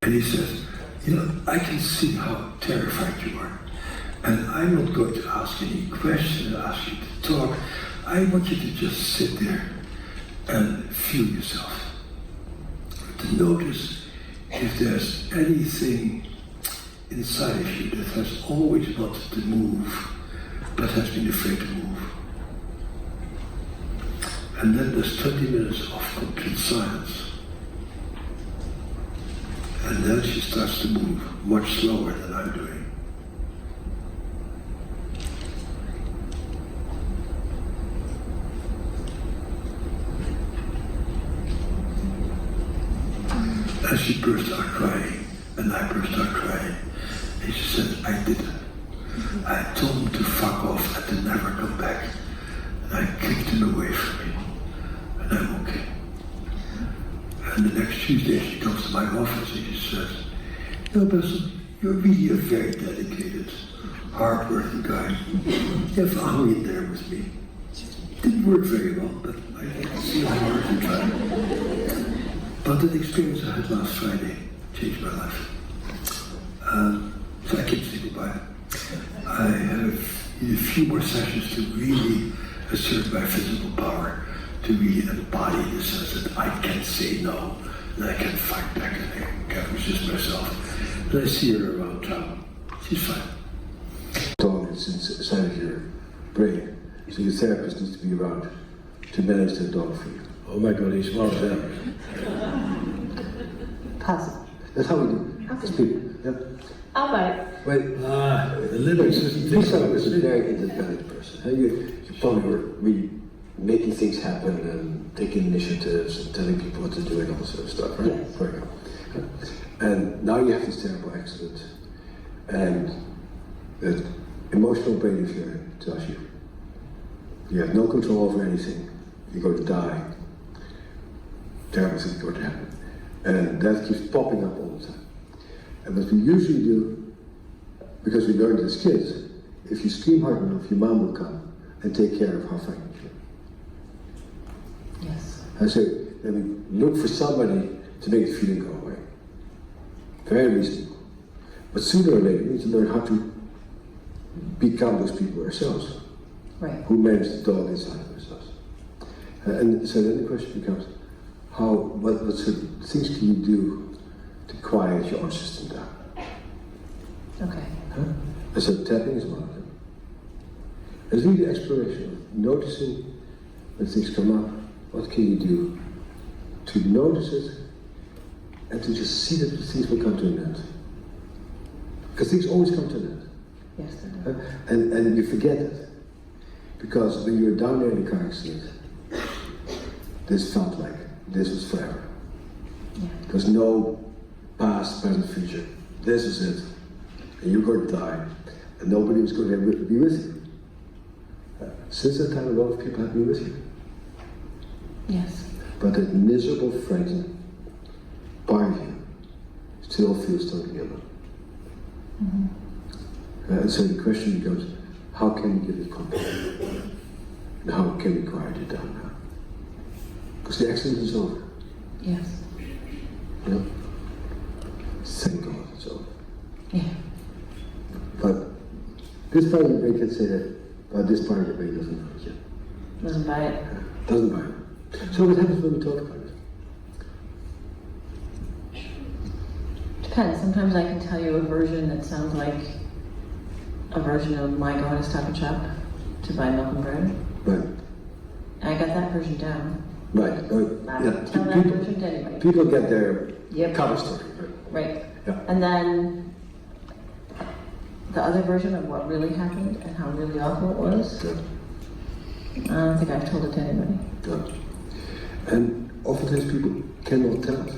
And he says, you know, I can see how terrified you are. And I'm not going to ask any questions, ask you to talk. I want you to just sit there and feel yourself. To notice if there's anything inside of you that has always wanted to move, but has been afraid to move. And then there's 20 minutes of complete silence. And then she starts to move much slower than I'm doing. And she burst out crying, and I burst out crying. And she said, I did it. I told him to fuck off and to never come back. And I kicked him away from me. And I'm okay. And the next Tuesday she comes to my office and she says, you know, Bessel, you're really a very dedicated, hard-working guy. You have hung in there with me. Didn't work very well, but I can see how hard you tried. But the experience I had last Friday changed my life. So I can't say goodbye. I have a few more sessions to really assert my physical power, to really embody the sense that I can say no, and I can fight back, and I can resist myself. And I see her around town. She's fine. Dog is inside of your brain, so your therapist needs to be around to manage the dog for you. Oh my God, he's well done. Possible. That's how we do. Okay. Speak. Yep. I'll bite. Wait, the limbic system thinks of as a very independent person. You probably were really making things happen and taking initiatives and telling people what to do and all this sort of stuff, right? Yes. Right. And now you have this terrible accident, and the emotional brain of you tells you have no control over anything, you're going to die, terrible things are going to happen. And that keeps popping up all the time. And what we usually do, because we learned as kids, if you scream hard enough, your mom will come and take care of how frightened you are. Yes. And so then we look for somebody to make the feeling go away. Very reasonable. But sooner or later, we need to learn how to become those people ourselves. Right. Who manage the dog inside of ourselves. And so then the question becomes, what sort of things can you do to quiet your own system down? Okay. And so tapping is one of them. It's really exploration, noticing when things come up, what can you do to notice it and to just see that things will come to an end. Because things always come to an end. Yes, they do. And you forget it. Because when you were down there in the car accident, this felt like this was forever. Yeah. There's no past, present, future. This is it. And you're going to die. And nobody was going to be with you. Since that time, a lot of people have been with you. Yes. But that miserable, frightened part of you still feels totally alone. Mm-hmm. And so the question becomes, how can we give it company? And how can we quiet it down now? Because the accident is over. Yes. You know? Thank God it's over. Yeah. But this part of the brain can say that, but this part of the brain doesn't know it yet. Doesn't buy it. Doesn't buy it. So what happens when we talk about it? Depends. Sometimes I can tell you a version that sounds like a version of my going to Stop and Shop to buy milk and bread. Right. I got that version down. Right. I tell that version to anybody. People get their Yep. cover story. Right. Right. Yeah. And then the other version of what really happened and how really awful it was, Yeah. I don't think I've told it to anybody. Yeah. And oftentimes people cannot tell it.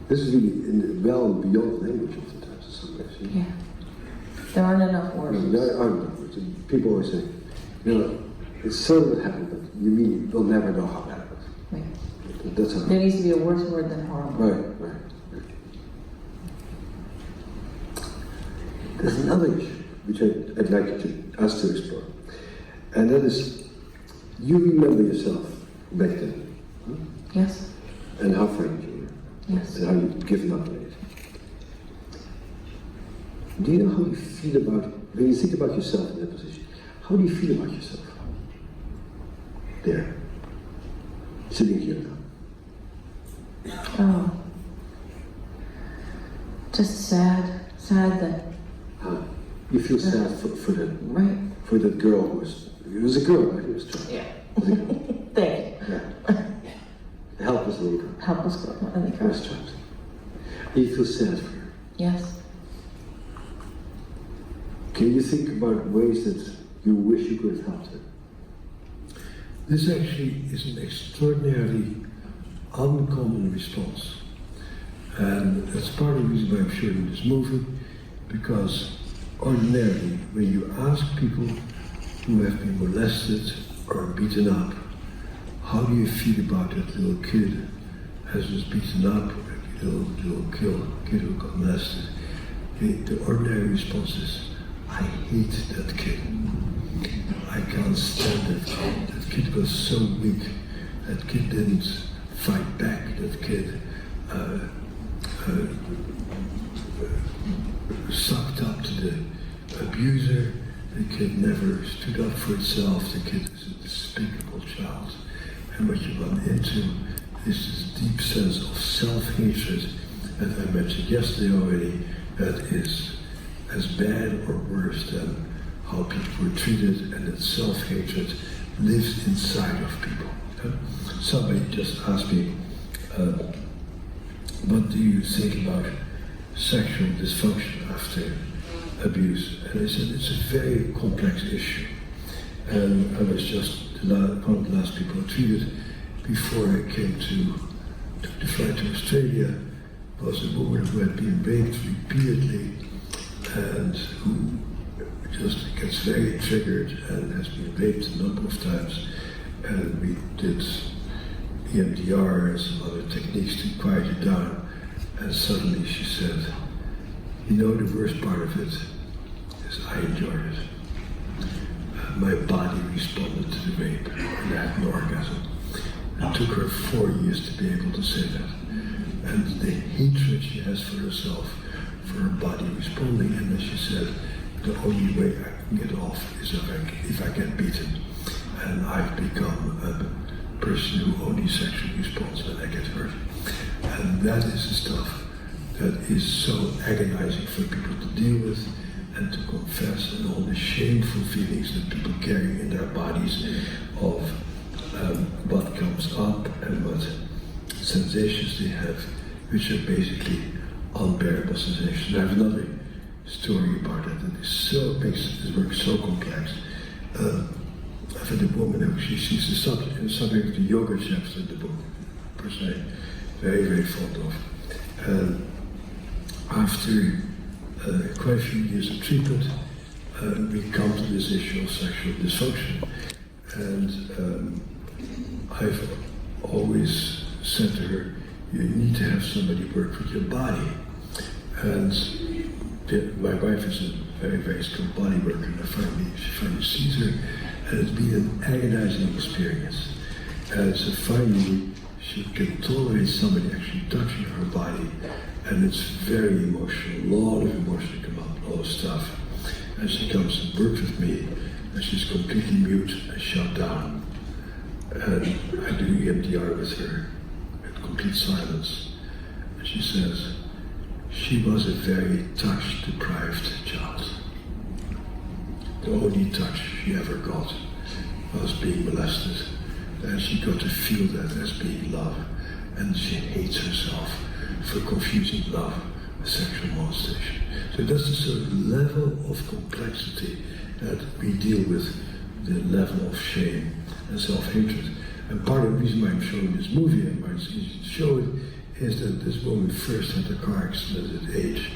This is really in the realm beyond language oftentimes in some ways. Yeah. There aren't enough words. There aren't enough words. People always say, you know, it's so what happened, but you really will never know how that happened. Right. That's how. There needs to be a worse word than horrible. Right. There's another issue which I'd like us to explore, and that is, you remember yourself back then, Yes. and how frightened you Yes. And how you've given up on it. Do you know how you feel about, when you think about yourself in that position, how do you feel about yourself? There. Sitting here now. Oh. Just sad. Sad that... You feel sad for that, Right. for that girl who was, it was a girl, right? It was child. Yeah. It was a girl. Thank you. Yeah. The helpless little girl. Helpless girl. I think It was child. And you feel sad for her. Yes. Can you think about ways that you wish you could have helped her? This actually is an extraordinarily uncommon response. And that's part of the reason why I'm showing this movie, because ordinarily, when you ask people who have been molested or beaten up, how do you feel about that little kid who was beaten up, little kid who got molested? The ordinary response is, I hate that kid. I can't stand that kid. That kid was so weak. That kid didn't fight back. That kid sucked up to the abuser. The kid never stood up for itself. The kid is a despicable child. And what you run into is this deep sense of self-hatred that I mentioned yesterday already, that is as bad or worse than how people were treated, and that self-hatred lives inside of people. Somebody just asked me, what do you think about sexual dysfunction after abuse? And I said, it's a very complex issue. And I was just one of the last people treated before I came to the flight to Australia, was a woman who had been raped repeatedly and who just gets very triggered and has been raped a number of times. And we did EMDR and some other techniques to quiet it down. And suddenly she said, you know, the worst part of it is I enjoyed it. My body responded to the rape and I had an orgasm. It took her 4 years to be able to say that. And the hatred she has for herself, for her body responding, and then she said, the only way I can get off is if I get beaten. And I've become a person who only sexually responds when I get hurt. And that is the stuff that is so agonizing for people to deal with and to confess, and all the shameful feelings that people carry in their bodies of what comes up and what sensations they have, which are basically unbearable sensations. I have another story about that that is so, makes this work so complex. I've had a woman who she's the subject of the yoga chapter in the book, a person I'm very, very fond of. After quite a few years of treatment, we come to this issue of sexual dysfunction. And I've always said to her, you need to have somebody work with your body. And my wife is a very, very skilled body worker, and she finally sees her, and it's been an agonizing experience. And so finally, she can tolerate somebody actually touching her body, and it's very emotional, a lot of emotion come up, all this stuff. And she comes and works with me, and she's completely mute and shut down. And I do EMDR with her, in complete silence. And she says, she was a very touch-deprived child. The only touch she ever got was being molested. And she got to feel that as being love. And she hates herself for confusing love with sexual molestation. So that's the sort of level of complexity that we deal with, the level of shame and self-hatred. And part of the reason why I'm showing this movie and why it's easy to show it is that this woman first had a car accident at age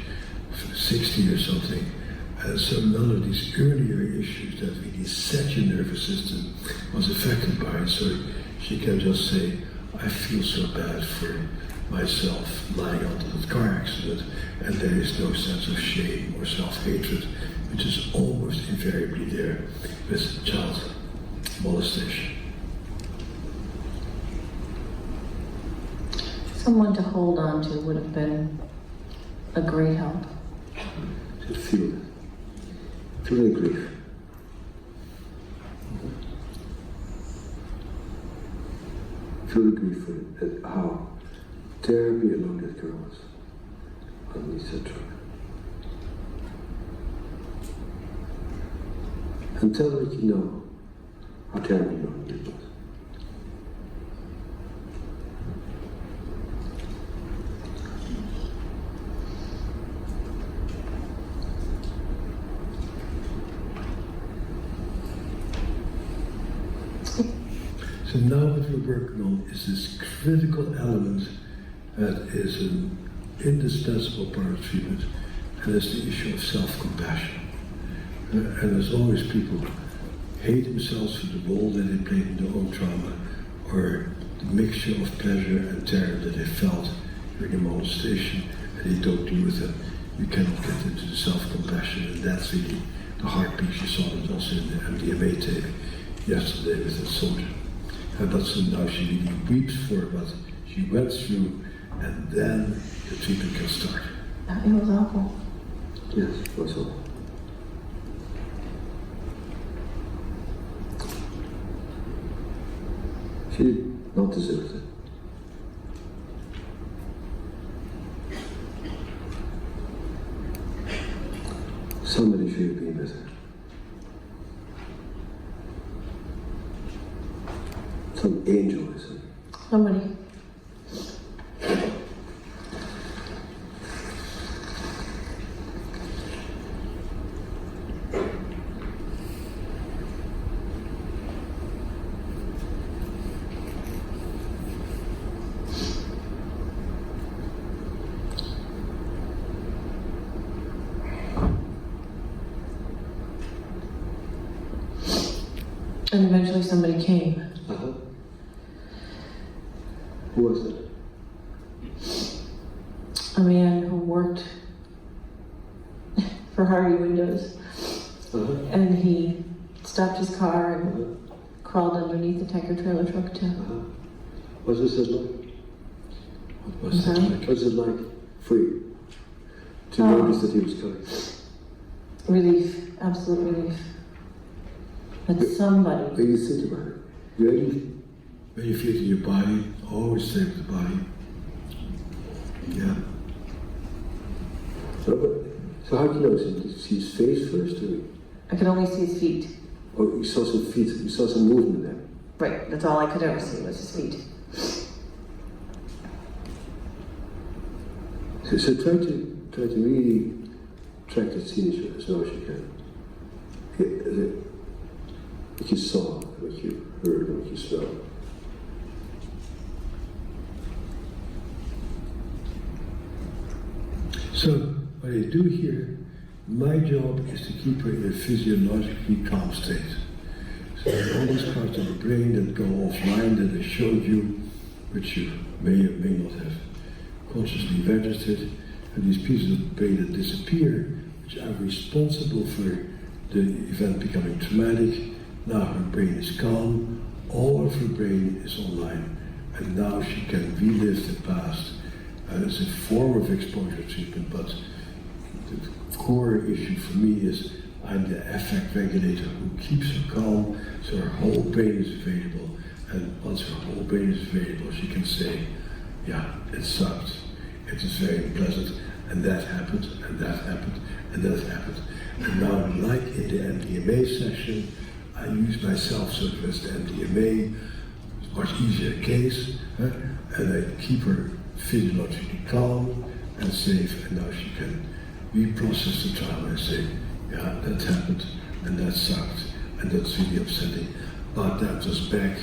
60 or something. And so none of these earlier issues that really set your nervous system was affected by it. So she can just say, I feel so bad for myself lying onto that car accident, and there is no sense of shame or self-hatred, which is almost invariably there with child molestation. Someone to hold on to would have been a great help. To feel it. Feel the grief. Feel the grief for it, and how terribly alone that girl was underneath that truck. And tell her that you know how terribly lonely it was. So now what we're working on is this critical element that is an indispensable part of treatment, and it's the issue of self-compassion. And as always, people hate themselves for the role that they played in their own trauma, or the mixture of pleasure and terror that they felt during the molestation, and they don't deal with it. You cannot get into the self-compassion, and that's really the heartbeat. You saw it also in the MDMA tape yesterday with the soldier. But so now she really weeps for what she went through, and then the treatment can start. It was awful. Yes, it was awful. She did not deserve it. Somebody should have been with her. Some angel or something. Somebody. And eventually somebody came. Uh-huh. Who was it? A man who worked for Harvey Windows. Uh-huh. And he stopped his car and Uh-huh. crawled underneath the tanker trailer truck to... Uh-huh. What was it like? What was that Okay. like? What was it like for you to notice that he was coming? Relief, absolute relief. That somebody... When you think about it, you only When you feel it in your body, always stay with the body. Yeah. so how can you notice him? Did you see his face first, I could only see his feet. or you saw some feet? You saw some movement there. Right, that's all I could ever see was his feet. So try to really track that scene as well as you can. What you saw, what you heard, what you smelled. So what I do here, my job is to keep her in a physiologically calm state. So all those parts of the brain that go offline that I showed you, which you may or may not have consciously registered, and these pieces of the brain that disappear, which are responsible for the event becoming traumatic. Now her brain is calm, all of her brain is online, and now she can relive the past. It's a form of exposure treatment, but the core issue for me is I'm the affect regulator who keeps her calm, so her whole brain is available. And once her whole brain is available, she can say, yeah, it sucked. It is very unpleasant, and that happened, and that happened, and that happened. And now, like in the MDMA session, I use myself sort of as the MDMA, much easier case, and I keep her physiologically calm and safe, and now she can reprocess the trauma and say, yeah, that happened, and that sucked, and that's really upsetting, but that was back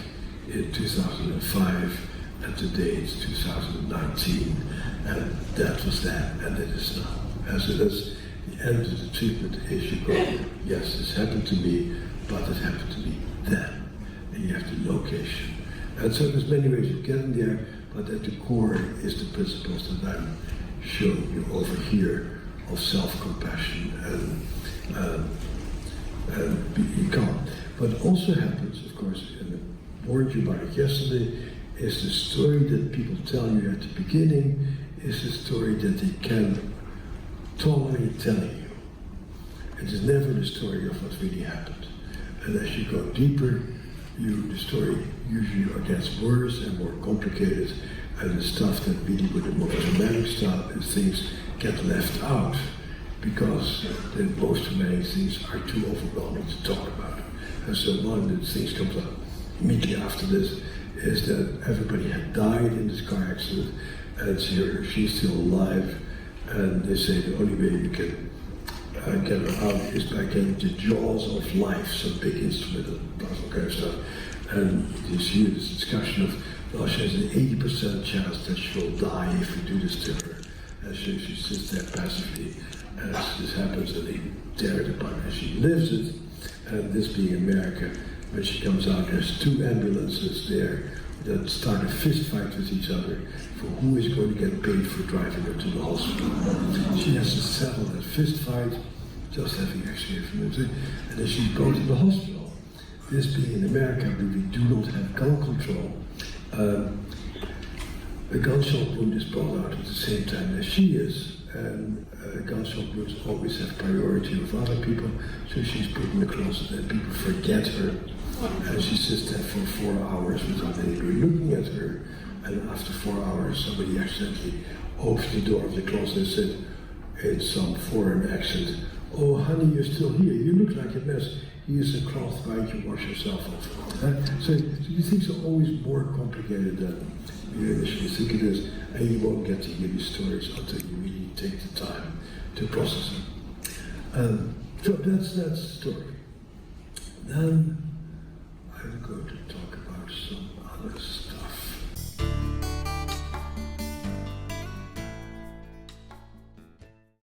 in 2005, and today it's 2019, and that was that, and it is now. As it is, the end of the treatment is you go, yes, this happened to me, but it happened to me then, and you have the location. And so there's many ways of getting there, but at the core is the principles that I'm showing you over here of self-compassion and being calm. What also happens, of course, and I warned you about it yesterday, is the story that people tell you at the beginning, is the story that they can tolerate telling you. It is never the story of what really happened. And as you go deeper, the story usually gets worse and more complicated, and the stuff that really with the most traumatic stuff is things get left out because the most traumatic things are too overwhelming to talk about. And so one of the things comes up immediately after this is that everybody had died in this car accident, and she's still alive, and they say the only way you can get her out is by getting the jaws of life, some big instrument and all kind of stuff. And you see this discussion of, well, she has an 80% chance that she'll die if you do this to her. And she sits there passively as this happens, and they tear it apart, and she lives it. And this being America, when she comes out, there's 2 ambulances there that start a fist fight with each other for who is going to get paid for driving her to the hospital. She has to settle that fist fight, just having actually information, and then she's brought to the hospital. This being in America, where we do not have gun control, a gunshot wound is brought out at the same time as she is, and gunshot wounds always have priority of other people, so she's put in the closet and people forget her. And she sits there for 4 hours without anybody looking at her, and after 4 hours somebody accidentally opens the door of the closet and said in some foreign accent, "Oh honey, you're still here, you look like a mess. Here's a cloth, why don't you wash yourself off?" So these things are always more complicated than you initially think it is, and you won't get to hear these stories until you really take the time to process them. So that's that story. Then I'm going to talk about some other stuff.